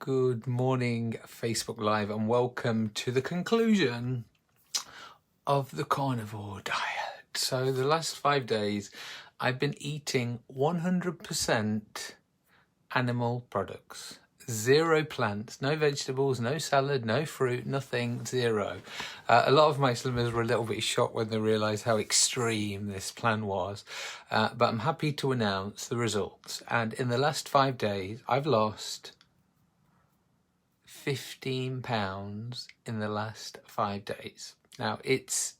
Good morning, Facebook Live, and welcome to the conclusion of the carnivore diet. So the last 5 days, I've been eating 100% animal products. Zero plants, no vegetables, no salad, no fruit, nothing, zero. A lot of my slimmers were a little bit shocked when they realised how extreme this plan was. But I'm happy to announce the results. And in the last 5 days, I've lost 15 pounds in the last 5 days. Now it's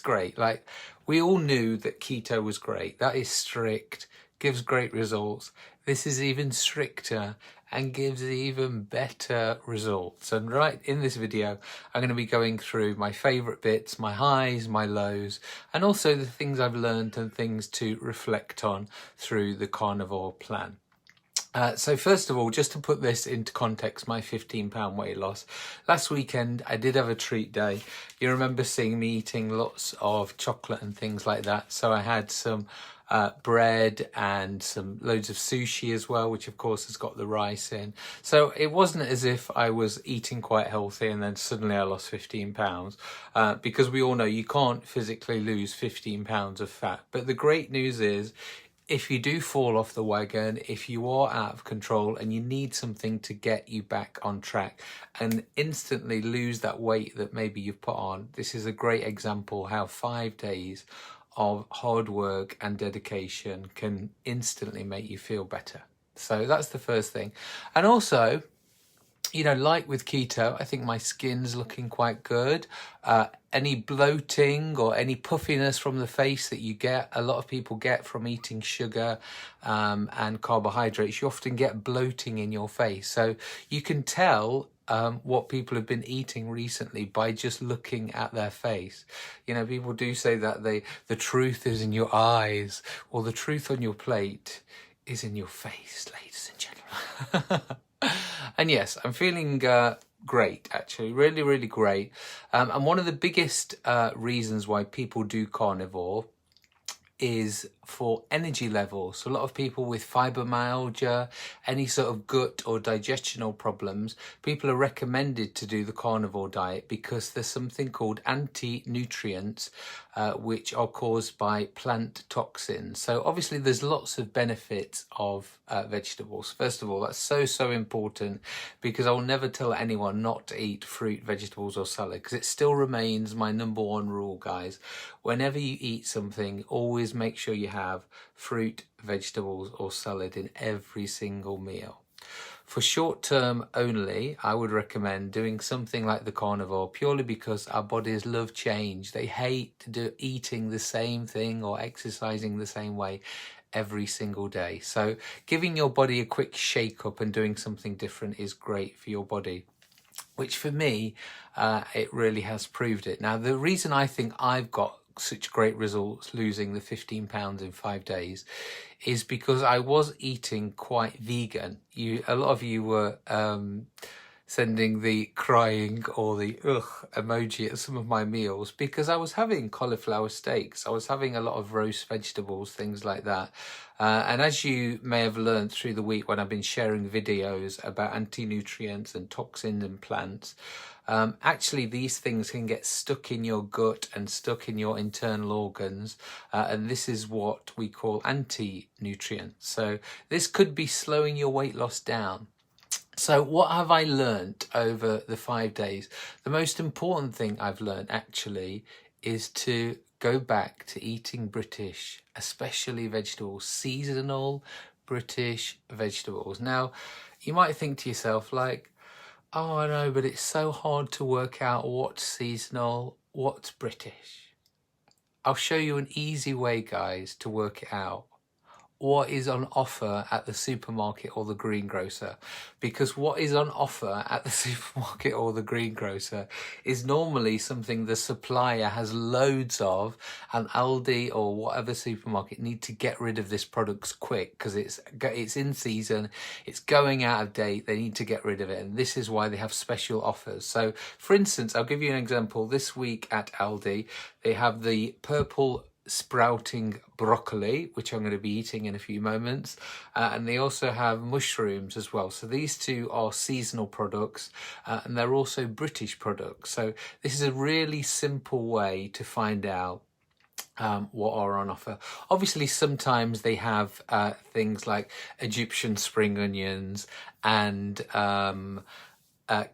great. Like, we all knew that keto was great. That is strict, gives great results. This is even stricter and gives even better results. And right in this video, I'm going to be going through my favorite bits, my highs, my lows, and also the things I've learned and things to reflect on through the carnivore plan. So first of all, just to put this into context, my 15-pound weight loss. Last weekend, I did have a treat day. You remember seeing me eating lots of chocolate and things like that. So I had some bread and some loads of sushi as well, which of course has got the rice in. So it wasn't as if I was eating quite healthy and then suddenly I lost 15 pounds, because we all know you can't physically lose 15 pounds of fat. But the great news is, if you do fall off the wagon, if you are out of control and you need something to get you back on track and instantly lose that weight that maybe you've put on, this is a great example how 5 days of hard work and dedication can instantly make you feel better. So that's the first thing. And also, you know, like with keto, I think my skin's looking quite good. Any bloating or any puffiness from the face that you get, a lot of people get from eating sugar and carbohydrates. You often get bloating in your face. So you can tell what people have been eating recently by just looking at their face. You know, people do say that the truth is in your eyes, or the truth on your plate is in your face, ladies and gentlemen. And yes, I'm feeling great, actually, really, really great. And one of the biggest reasons why people do carnivore is for energy levels. So a lot of people with fibromyalgia, any sort of gut or digestional problems, people are recommended to do the carnivore diet because there's something called anti-nutrients which are caused by plant toxins. So obviously there's lots of benefits of vegetables. First of all, that's so important, because I will never tell anyone not to eat fruit, vegetables or salad, because it still remains my number one rule, guys. Whenever you eat something, always make sure you have fruit, vegetables or salad in every single meal. For short term only, I would recommend doing something like the carnivore, purely because our bodies love change. They hate eating the same thing or exercising the same way every single day. So giving your body a quick shake up and doing something different is great for your body, which for me, it really has proved it. Now, the reason I think I've got such great results losing the 15 pounds in 5 days is because I was eating quite vegan. A lot of you were sending the crying or the ugh emoji at some of my meals, because I was having cauliflower steaks, I was having a lot of roast vegetables, things like that. And as you may have learned through the week when I've been sharing videos about anti-nutrients and toxins in plants, actually these things can get stuck in your gut and stuck in your internal organs, and this is what we call anti-nutrients. So this could be slowing your weight loss down. So what have I learned over the 5 days? The most important thing I've learned actually is to go back to eating British, especially vegetables, seasonal British vegetables. Now, you might think to yourself like, oh, I know, but it's so hard to work out what's seasonal, what's British. I'll show you an easy way, guys, to work it out. What is on offer at the supermarket or the greengrocer, because what is on offer at the supermarket or the greengrocer is normally something the supplier has loads of, and Aldi or whatever supermarket need to get rid of this product quick because it's in season, it's going out of date, they need to get rid of it, and this is why they have special offers. So for instance, I'll give you an example. This week at Aldi, they have the purple sprouting broccoli, which I'm going to be eating in a few moments, and they also have mushrooms as well. So these two are seasonal products, and they're also British products. So this is a really simple way to find out what are on offer. Obviously, sometimes they have things like Egyptian spring onions and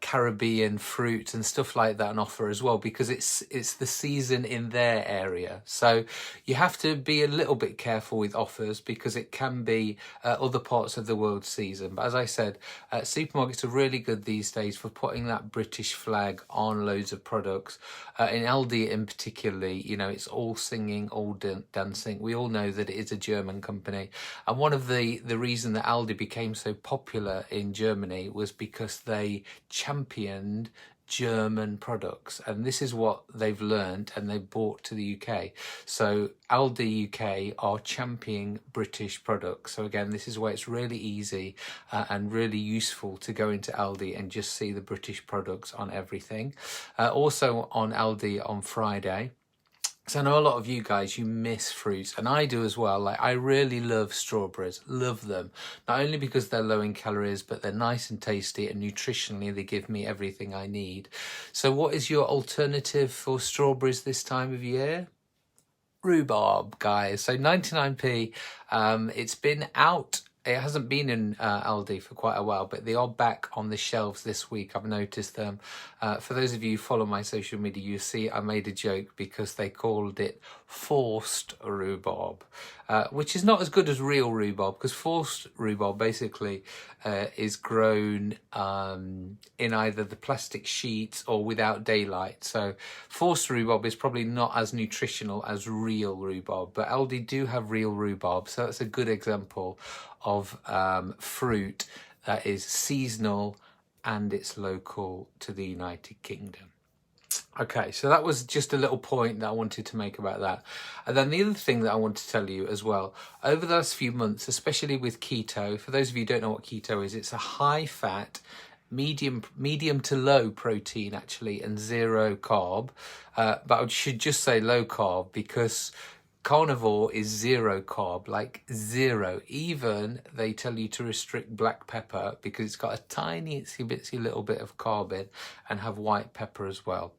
Caribbean fruit and stuff like that on offer as well, because it's the season in their area. So you have to be a little bit careful with offers, because it can be other parts of the world season. But as I said, supermarkets are really good these days for putting that British flag on loads of products. In Aldi in particularly, you know, it's all singing, all dancing. We all know that it is a German company, and one of the reason that Aldi became so popular in Germany was because they championed German products, and this is what they've learned and they brought to the UK. So Aldi UK are championing British products. So again, this is why it's really easy and really useful to go into Aldi and just see the British products on everything. Also on Aldi on Friday, so I know a lot of you guys, you miss fruits, and I do as well. Like, I really love strawberries, love them. Not only because they're low in calories, but they're nice and tasty, and nutritionally they give me everything I need. So what is your alternative for strawberries this time of year? Rhubarb, guys. So 99p. It's been out. It hasn't been in Aldi for quite a while, but they are back on the shelves this week. I've noticed them. For those of you who follow my social media, you see I made a joke because they called it forced rhubarb, which is not as good as real rhubarb, because forced rhubarb basically is grown in either the plastic sheets or without daylight. So forced rhubarb is probably not as nutritional as real rhubarb, but Aldi do have real rhubarb, so that's a good example of fruit that is seasonal and it's local to the United Kingdom. Okay, so that was just a little point that I wanted to make about that. And then the other thing that I want to tell you as well, over the last few months, especially with keto, for those of you who don't know what keto is, it's a high fat, medium to low protein actually, and zero carb. But I should just say low carb, because carnivore is zero carb, like zero. Even they tell you to restrict black pepper because it's got a tiny itsy bitsy little bit of carb in, and have white pepper as well.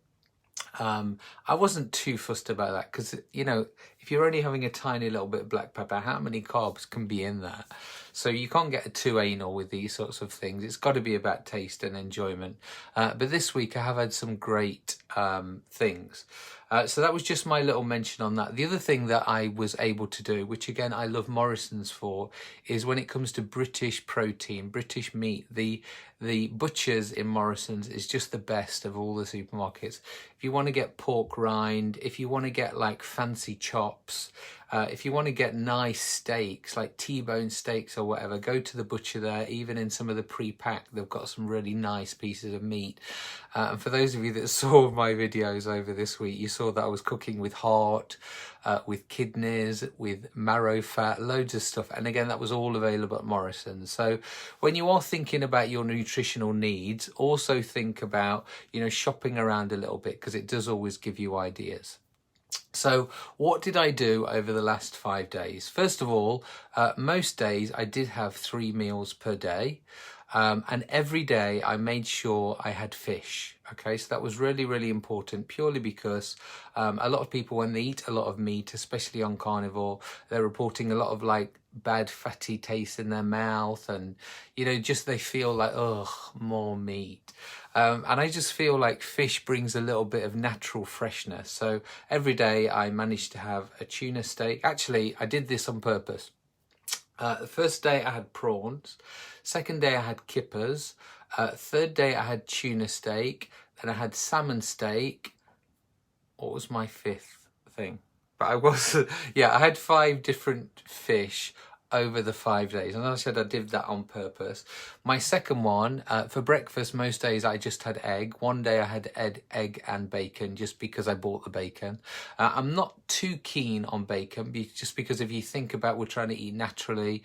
I wasn't too fussed about that, because, you know, if you're only having a tiny little bit of black pepper, how many carbs can be in that? So you can't get too anal with these sorts of things. It's got to be about taste and enjoyment. But this week I have had some great things. So that was just my little mention on that. The other thing that I was able to do, which again I love Morrison's for, is when it comes to British protein, British meat, the butchers in Morrison's is just the best of all the supermarkets. If you want to get pork rind, if you want to get like fancy chops, if you want to get nice steaks, like T-bone steaks or whatever, go to the butcher there. Even in some of the pre-packed, they've got some really nice pieces of meat. And for those of you that saw my videos over this week, you saw that I was cooking with heart, with kidneys, with marrow fat, loads of stuff. And again, that was all available at Morrison's. So when you are thinking about your nutritional needs, also think about, you know, shopping around a little bit, because it does always give you ideas. So what did I do over the last 5 days? First of all, most days I did have 3 meals per day. And every day I made sure I had fish. Okay, so that was really, really important, purely because a lot of people, when they eat a lot of meat, especially on carnivore, they're reporting a lot of like bad fatty taste in their mouth, and, you know, just they feel like, ugh, more meat. And I just feel like fish brings a little bit of natural freshness. So every day I managed to have a tuna steak. Actually, I did this on purpose. The first day I had prawns. Second day I had kippers. Third day I had tuna steak. Then I had salmon steak. What was my fifth thing? But I was, yeah, I had 5 different fish over the 5 days. And as I said, I did that on purpose. My second one, for breakfast, most days I just had egg. One day I had egg and bacon, just because I bought the bacon. I'm not too keen on bacon, just because if you think about we're trying to eat naturally,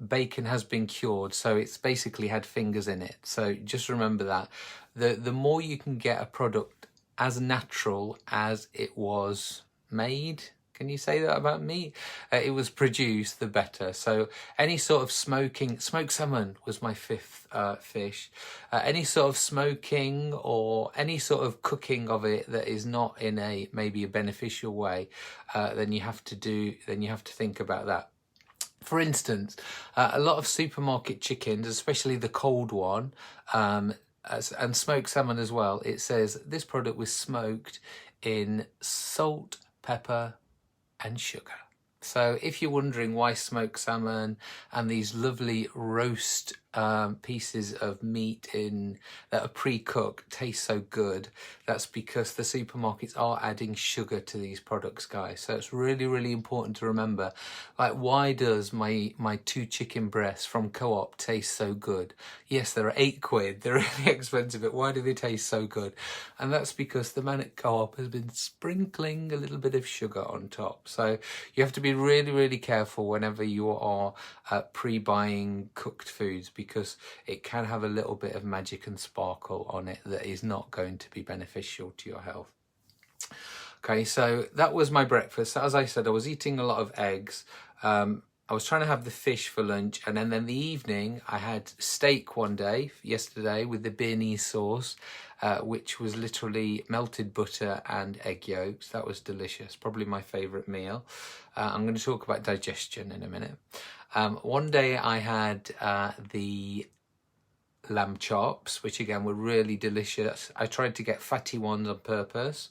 bacon has been cured, so it's basically had fingers in it. So just remember that. The more you can get a product as natural as it was made. Can you say that about meat? It was produced, the better. So any sort of smoked salmon was my fifth fish. Any sort of smoking or any sort of cooking of it that is not in a maybe a beneficial way, then you have to think about that. For instance, a lot of supermarket chickens, especially the cold one, and smoked salmon as well, it says this product was smoked in salt, pepper, and sugar. So if you're wondering why smoked salmon and these lovely roast pieces of meat that are pre-cooked taste so good, that's because the supermarkets are adding sugar to these products, guys. So it's really, really important to remember, like, why does my 2 chicken breasts from Co-op taste so good? Yes, they're £8, they're really expensive, but why do they taste so good? And that's because the man at Co-op has been sprinkling a little bit of sugar on top. So you have to be really, really careful whenever you are pre-buying cooked foods, because it can have a little bit of magic and sparkle on it that is not going to be beneficial to your health. Okay, so that was my breakfast. As I said, I was eating a lot of eggs. I was trying to have the fish for lunch, and then the evening I had steak one day, yesterday, with the béarnaise sauce, which was literally melted butter and egg yolks. That was delicious, probably my favourite meal. I'm going to talk about digestion in a minute. One day I had the lamb chops, which again were really delicious. I tried to get fatty ones on purpose.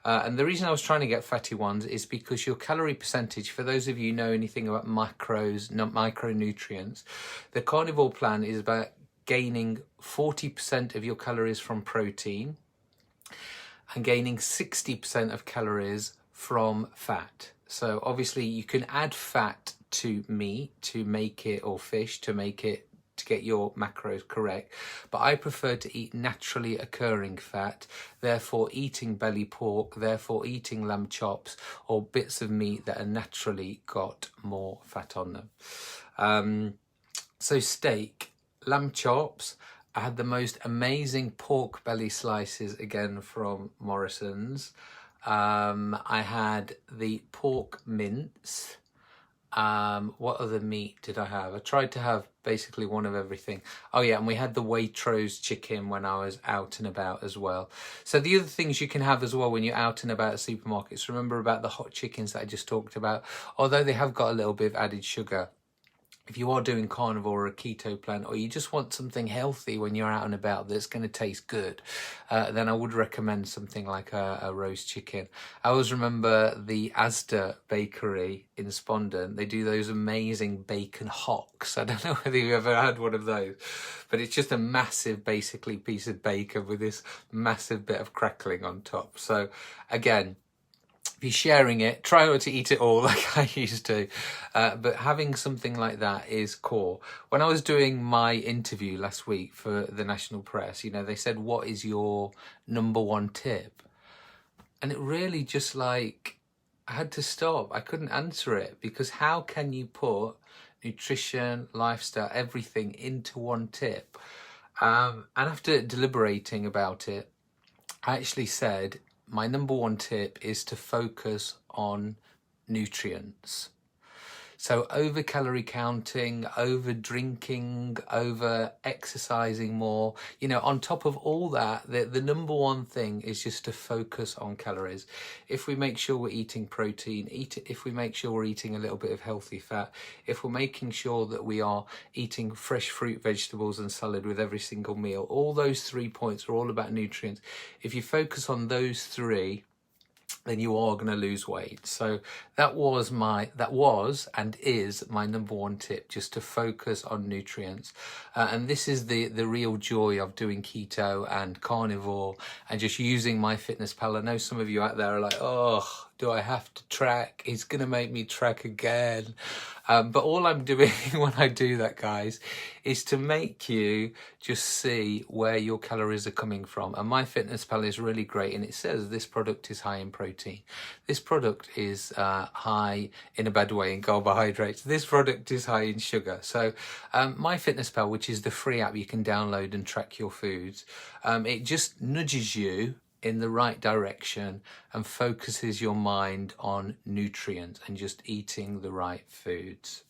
And the reason I was trying to get fatty ones is because your calorie percentage, for those of you who know anything about macros, not micronutrients, the carnivore plan is about gaining 40% of your calories from protein and gaining 60% of calories from fat. So obviously you can add fat to meat to make it, or fish to make it, to get your macros correct, but I prefer to eat naturally occurring fat, therefore eating belly pork, therefore eating lamb chops or bits of meat that are naturally got more fat on them. So steak, lamb chops, I had the most amazing pork belly slices again from Morrison's. I had the pork mince. What other meat did I have? I tried to have basically one of everything. Oh yeah, and we had the Waitrose chicken when I was out and about as well. So the other things you can have as well when you're out and about at supermarkets, remember about the hot chickens that I just talked about. Although they have got a little bit of added sugar, if you are doing carnivore or a keto plan, or you just want something healthy when you're out and about that's going to taste good, then I would recommend something like a roast chicken. I always remember the Asda bakery in Spondon. They do those amazing bacon hocks. I don't know whether you ever had one of those, but it's just a massive, basically, piece of bacon with this massive bit of crackling on top. So again, if you're sharing it, try not to eat it all like I used to. But having something like that is core. When I was doing my interview last week for the national press, you know, they said, what is your number one tip? And it really just like, I had to stop. I couldn't answer it, because how can you put nutrition, lifestyle, everything into one tip? And after deliberating about it, I actually said, my number one tip is to focus on nutrients. So over calorie counting, over drinking, over exercising more, you know, on top of all that, the number one thing is just to focus on calories. If we make sure we're eating protein, if we make sure we're eating a little bit of healthy fat, if we're making sure that we are eating fresh fruit, vegetables and salad with every single meal, all those 3 points are all about nutrients. If you focus on those 3, then you are going to lose weight. So that was and is my number one tip, just to focus on nutrients. And this is the real joy of doing keto and carnivore and just using MyFitnessPal. I know some of you out there are like, oh, do I have to track? He's going to make me track again. But all I'm doing when I do that, guys, is to make you just see where your calories are coming from. And MyFitnessPal is really great. And it says this product is high in protein. This product is high, in a bad way, in carbohydrates. This product is high in sugar. So MyFitnessPal, which is the free app you can download and track your foods, it just nudges you in the right direction and focuses your mind on nutrients and just eating the right foods.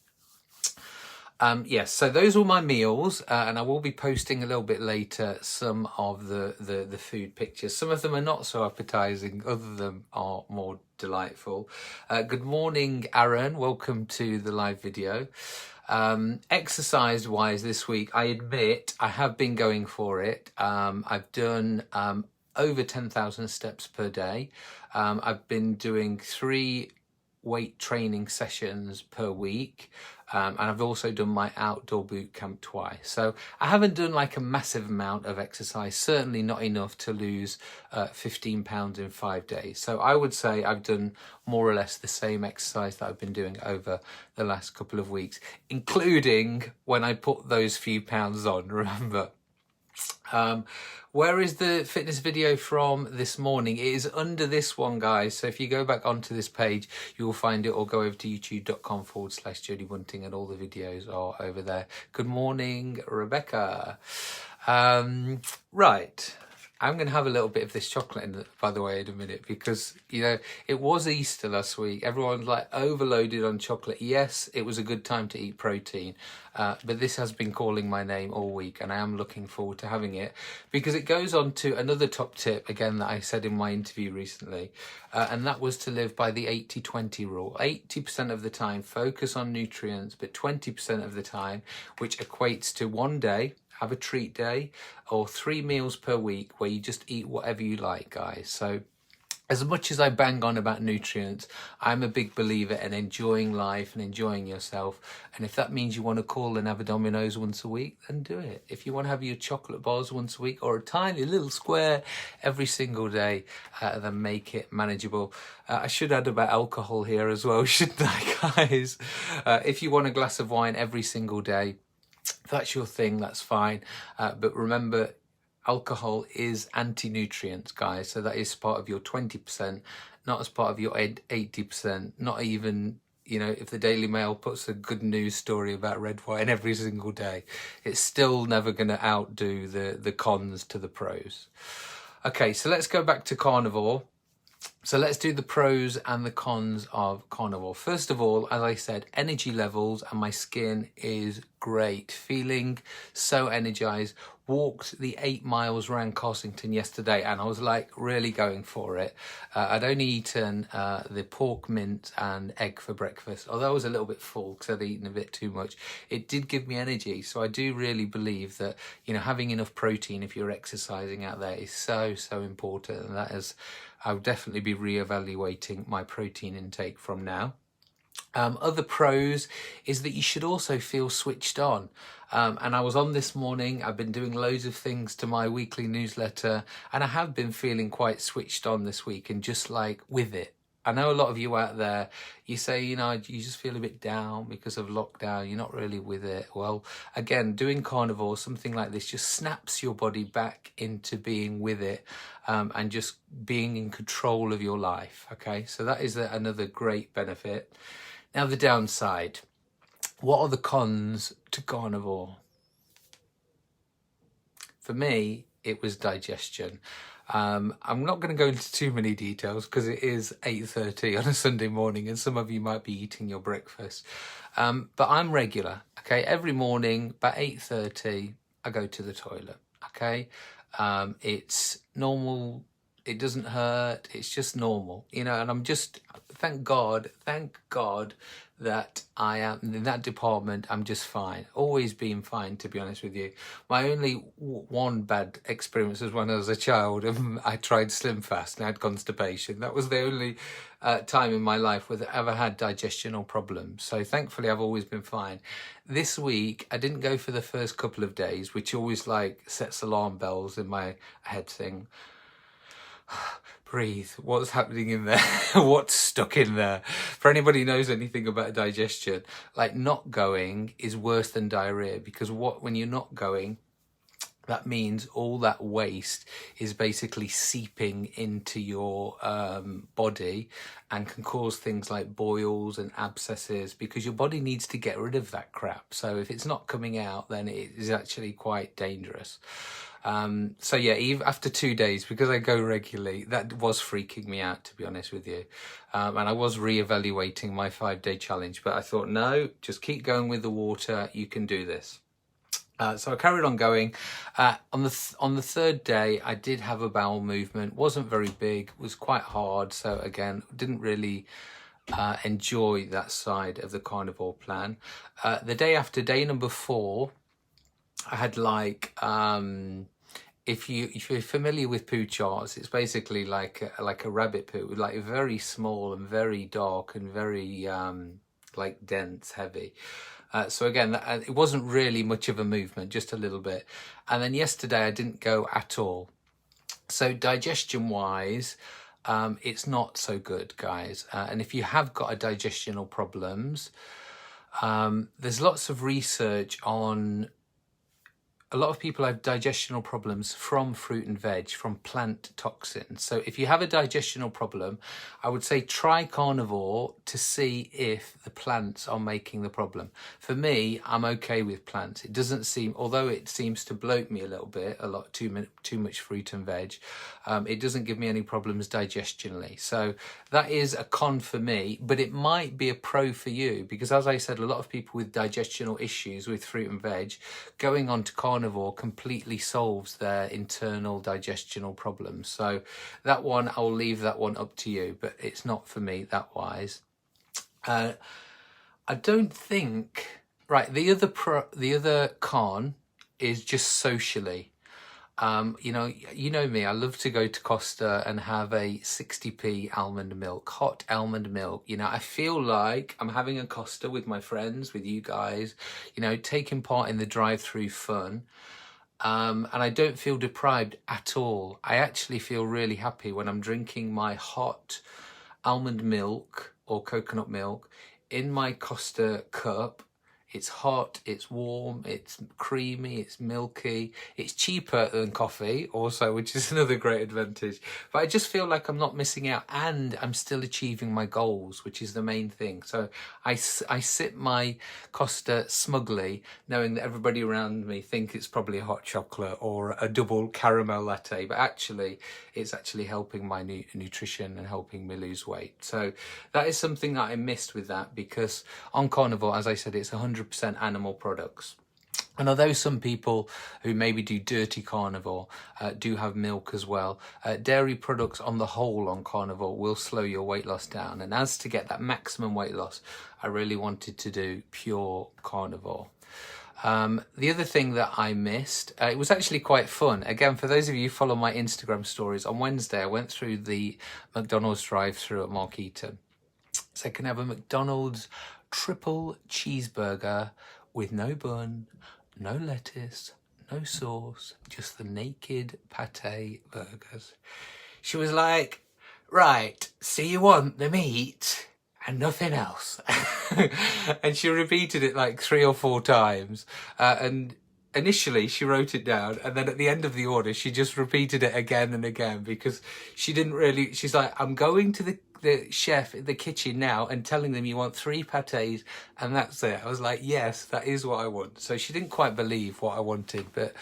Yes, so those were my meals, and I will be posting a little bit later some of the food pictures. Some of them are not so appetizing, other of them are more delightful. Good morning, Aaron. Welcome to the live video. Exercise wise this week, I admit I have been going for it. I've done over 10,000 steps per day. I've been doing 3 weight training sessions per week. And I've also done my outdoor boot camp twice. So I haven't done like a massive amount of exercise, certainly not enough to lose 15 pounds in 5 days. So I would say I've done more or less the same exercise that I've been doing over the last couple of weeks, including when I put those few pounds on, remember. Where is the fitness video from this morning? It is under this one, guys. So if you go back onto this page, you will find it, or go over to youtube.com/Jodie Bunting, and all the videos are over there. Good morning, Rebecca. Right. I'm going to have a little bit of this chocolate, by the way, in a minute, because, you know, it was Easter last week. Everyone's like overloaded on chocolate. Yes, it was a good time to eat protein, but this has been calling my name all week, and I am looking forward to having it, because it goes on to another top tip, again, that I said in my interview recently, and that was to live by the 80-20 rule. 80% of the time, focus on nutrients, but 20% of the time, which equates to one day, have a treat day, or 3 meals per week where you just eat whatever you like, guys. So as much as I bang on about nutrients, I'm a big believer in enjoying life and enjoying yourself. And if that means you want to call and have a Domino's once a week, then do it. If you want to have your chocolate bars once a week, or a tiny little square every single day, then make it manageable. I should add about alcohol here as well, shouldn't I, guys? If you want a glass of wine every single day, if that's your thing, that's fine. But remember, alcohol is anti-nutrients, guys. So that is part of your 20%, not as part of your 80%. Not even, you know, if the Daily Mail puts a good news story about red wine every single day, it's still never going to outdo the cons to the pros. Okay, so let's go back to carnivore. So let's do the pros and the cons of carnivore. First of all, as I said, energy levels, and my skin is great. Feeling so energized. Walked the 8 miles around Carsington yesterday, and I was like really going for it. I'd only eaten the pork mince and egg for breakfast, although I was a little bit full because I'd eaten a bit too much. It did give me energy, so I do really believe that, you know, having enough protein if you're exercising out there is so important, and that is, I'll definitely be reevaluating my protein intake from now. Other pros is that you should also feel switched on. And I was on this morning. I've been doing loads of things to my weekly newsletter, and I have been feeling quite switched on this week and just like with it. I know a lot of you out there, you say, you know, you just feel a bit down because of lockdown. You're not really with it. Well, again, doing carnivore, something like this just snaps your body back into being with it, and just being in control of your life. Okay, so that is another great benefit. Now, the downside. What are the cons to carnivore? For me, it was digestion. I'm not going to go into too many details because it is 8:30 on a Sunday morning, and some of you might be eating your breakfast. But I'm regular. Okay, every morning about 8:30, I go to the toilet. Okay, it's normal. It doesn't hurt. It's just normal, you know. And I'm just thank God that I am in that department. I'm just fine, always been fine, to be honest with you. My only one bad experience was when I was a child and I tried Slim Fast and I had constipation. That was the only time in my life where I ever had digestional problems. So thankfully I've always been fine. This week I didn't go for the first couple of days, which always like sets alarm bells in my head thing. Breathe. What's happening in there? What's stuck in there? For anybody who knows anything about digestion, like not going is worse than diarrhea, because when you're not going, that means all that waste is basically seeping into your body and can cause things like boils and abscesses, because your body needs to get rid of that crap. So if it's not coming out, then it is actually quite dangerous. So yeah, even after 2 days, because I go regularly, that was freaking me out, to be honest with you. And I was re-evaluating my 5-day challenge, but I thought, no, just keep going with the water. You can do this. So I carried on going. On the third day, I did have a bowel movement. Wasn't very big. Was quite hard. So again, didn't really enjoy that side of the carnivore plan. The day after, day number 4, I had like if you're familiar with poo charts, it's basically like a rabbit poo, like very small and very dark and very like dense, heavy. So again, it wasn't really much of a movement, just a little bit. And then yesterday I didn't go at all. So digestion wise, it's not so good, guys. And if you have got a digestional problems, there's lots of research on. A lot of people have digestional problems from fruit and veg, from plant toxins. So if you have a digestional problem, I would say try carnivore to see if the plants are making the problem. For me, I'm okay with plants. It doesn't seem, although it seems to bloat me a little bit, a lot too much fruit and veg, it doesn't give me any problems digestionally. So that is a con for me, but it might be a pro for you, because as I said, a lot of people with digestional issues with fruit and veg, going on to carnivore completely solves their internal digestional problems. So that one, I'll leave that one up to you, but it's not for me that wise. I don't think, right, the other con is just socially. You know me, I love to go to Costa and have a 60p almond milk, hot almond milk. You know, I feel like I'm having a Costa with my friends, with you guys, you know, taking part in the drive-through fun. And I don't feel deprived at all. I actually feel really happy when I'm drinking my hot almond milk or coconut milk in my Costa cup. It's hot, it's warm, it's creamy, it's milky. It's cheaper than coffee also, which is another great advantage. But I just feel like I'm not missing out, and I'm still achieving my goals, which is the main thing. So I sip my Costa smugly, knowing that everybody around me think it's probably a hot chocolate or a double caramel latte, but actually it's actually helping my nutrition and helping me lose weight. So that is something that I missed with that, because on carnivore, as I said, it's 100% animal products. And although some people who maybe do dirty carnivore do have milk as well, dairy products on the whole on carnivore will slow your weight loss down. And as to get that maximum weight loss, I really wanted to do pure carnivore. The other thing that I missed, it was actually quite fun. Again, for those of you who follow my Instagram stories, on Wednesday I went through the McDonald's drive-through at Markeaton. So I can have a McDonald's triple cheeseburger with no bun, no lettuce, no sauce, just the naked pate burgers. She was like, right, so you want the meat and nothing else. And she repeated it like 3 or 4 times. And initially she wrote it down, and then at the end of the order she just repeated it again and again, because she didn't really, she's like, I'm going to the chef in the kitchen now and telling them you want 3 pates and that's it. I was like, yes, that is what I want. So she didn't quite believe what I wanted, but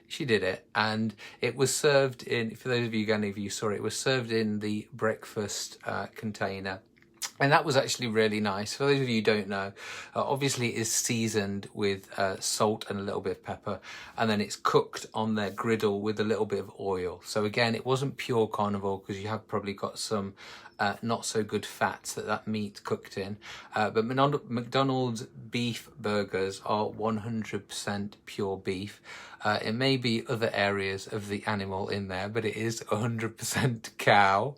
she did it. And it was served in, for those of you, any of you saw it, it was served in the breakfast container. And that was actually really nice. For those of you who don't know, obviously it is seasoned with salt and a little bit of pepper, and then it's cooked on their griddle with a little bit of oil. So again, it wasn't pure carnivore, because you have probably got some not so good fats that meat cooked in. But McDonald's beef burgers are 100% pure beef. It may be other areas of the animal in there, but it is 100% cow.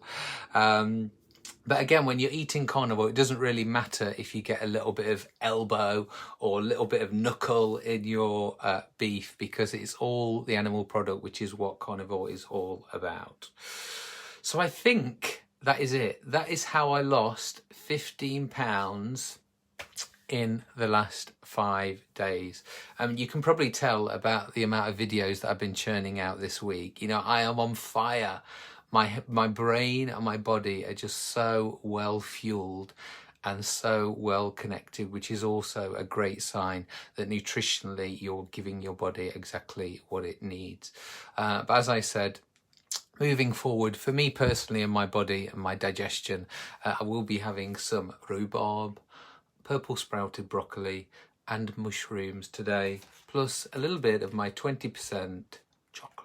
But again, when you're eating carnivore, it doesn't really matter if you get a little bit of elbow or a little bit of knuckle in your beef, because it's all the animal product, which is what carnivore is all about. So I think that is it. That is how I lost 15 pounds in the last 5 days. You can probably tell about the amount of videos that I've been churning out this week. You know, I am on fire. My brain and my body are just so well fueled and so well connected, which is also a great sign that nutritionally you're giving your body exactly what it needs. But as I said, moving forward, for me personally and my body and my digestion, I will be having some rhubarb, purple sprouted broccoli and mushrooms today, plus a little bit of my 20% chocolate.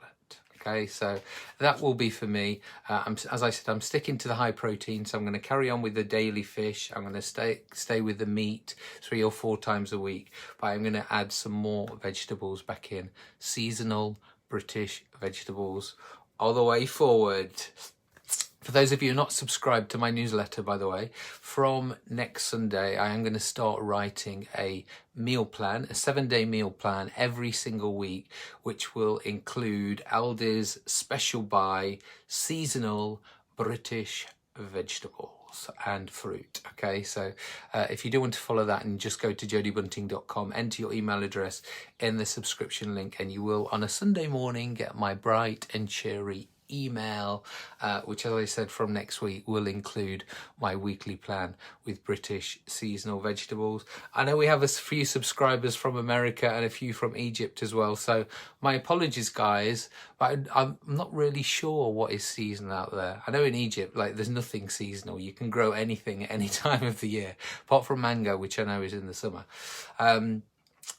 Okay, so that will be for me. As I said, I'm sticking to the high protein, so I'm going to carry on with the daily fish. I'm going to stay with the meat 3 or 4 times a week, but I'm going to add some more vegetables back in, seasonal British vegetables all the way forward. For those of you not subscribed to my newsletter, by the way, from next Sunday, I am going to start writing a meal plan, a 7-day meal plan every single week, which will include Aldi's special buy seasonal British vegetables and fruit. Okay, so if you do want to follow that, and just go to jodybunting.com, enter your email address in the subscription link, and you will on a Sunday morning get my bright and cheery email, which, as I said, from next week will include my weekly plan with British seasonal vegetables. I know we have a few subscribers from America and a few from Egypt as well, so my apologies, guys, but I'm not really sure what is seasonal out there. I know in Egypt, like, there's nothing seasonal. You can grow anything at any time of the year, apart from mango, which I know is in the summer.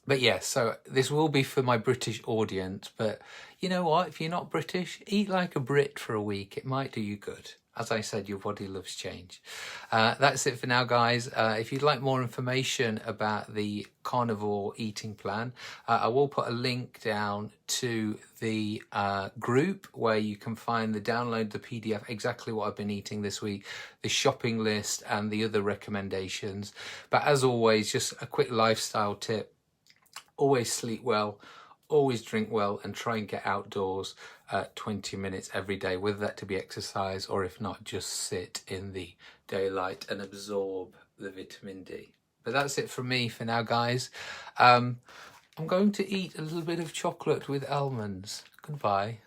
But yeah, so this will be for my British audience, but you know what? If you're not British, eat like a Brit for a week. It might do you good. As I said, your body loves change. That's it for now, guys. If you'd like more information about the carnivore eating plan, I will put a link down to the group where you can find download the PDF, exactly what I've been eating this week, the shopping list and the other recommendations. But as always, just a quick lifestyle tip. Always sleep well, always drink well, and try and get outdoors 20 minutes every day, whether that to be exercise or if not, just sit in the daylight and absorb the vitamin D. But that's it from me for now, guys. I'm going to eat a little bit of chocolate with almonds. Goodbye.